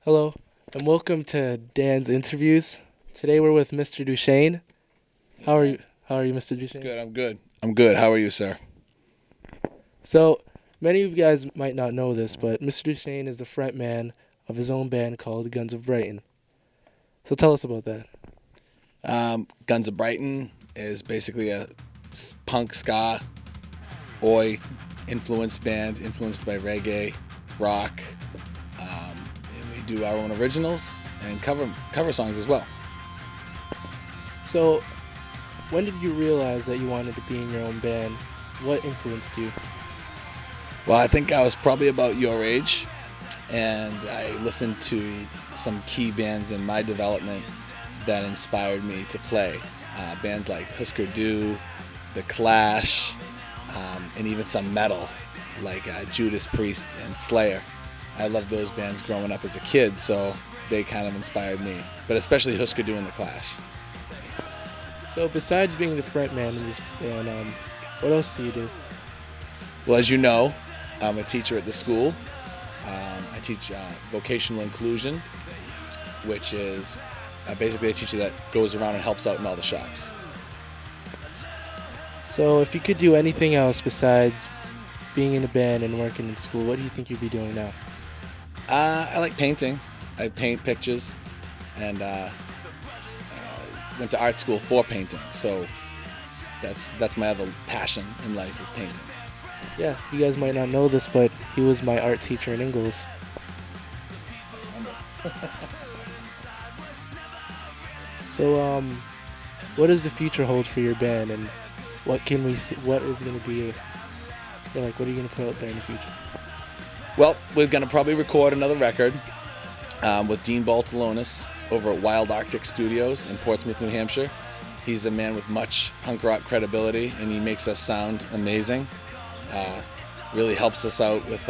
Hello, and welcome to Dan's interviews. Today we're with Mr. Duchesne. How are you? How are you, Mr. Duchesne? Good, I'm good. I'm good. How are you, sir? So, many of you guys might not know this, but Mr. Duchesne is the frontman of his own band called Guns of Brighton. So tell us about that. Guns of Brighton is basically a punk ska, oi influenced band, influenced by reggae, rock, and we do our own originals and cover songs as well. So, when did you realize that you wanted to be in your own band? What influenced you? Well, I think I was probably about your age, and I listened to some key bands in my development that inspired me to play. Bands like Husker Du, The Clash, and even some metal like Judas Priest and Slayer. I loved those bands growing up as a kid, so they kind of inspired me, but especially Husker Du and The Clash. So, besides being the frontman in this band, what else do you do? Well, as you know, I'm a teacher at the school. I teach vocational inclusion, which is basically a teacher that goes around and helps out in all the shops. So, if you could do anything else besides being in a band and working in school, what do you think you'd be doing now? I like painting. I paint pictures, and went to art school for painting. So that's my other passion in life is painting. Yeah, you guys might not know this, but he was my art teacher in Ingalls. So, what does the future hold for your band, and what can we see? What is going to be? Like, what are you going to put out there in the future? Well, we're going to probably record another record with Dean Baltalonis over at Wild Arctic Studios in Portsmouth, New Hampshire. He's a man with much punk rock credibility, and he makes us sound amazing. Really helps us out with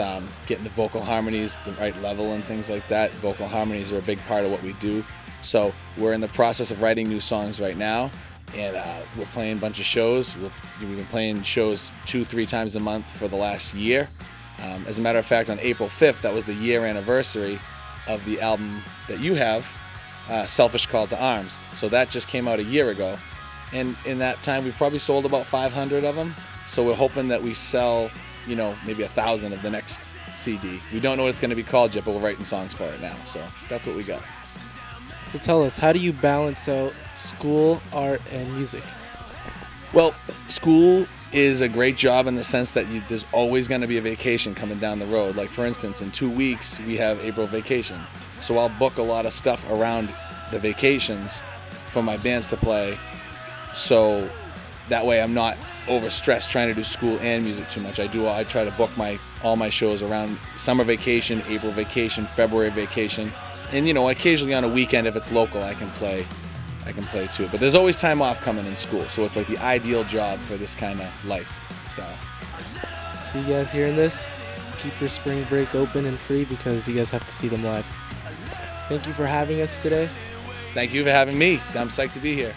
getting the vocal harmonies the right level and things like that. Vocal harmonies are a big part of what we do. So we're in the process of writing new songs right now, and we're playing a bunch of shows. We've been playing shows 2-3 times a month for the last year. As a matter of fact, on April 5th, that was the year anniversary of the album that you have, Selfish Call to Arms. So that just came out a year ago. And in that time, we probably sold about 500 of them. So we're hoping that we sell, maybe 1,000 of the next CD. We don't know what it's going to be called yet, but we're writing songs for it now. So that's what we got. So tell us, how do you balance out school, art, and music? Well, school is a great job in the sense that there's always going to be a vacation coming down the road. Like, for instance, in 2 weeks, we have April vacation. So I'll book a lot of stuff around the vacations for my bands to play. So that way I'm not overstressed trying to do school and music too much. I try to book all my shows around summer vacation, April vacation, February vacation. And occasionally on a weekend if it's local I can play too. But there's always time off coming in school, so it's like the ideal job for this kind of lifestyle. So you guys hearing this? Keep your spring break open and free because you guys have to see them live. Thank you for having us today. Thank you for having me. I'm psyched to be here.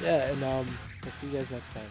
Yeah, and we'll see you guys next time.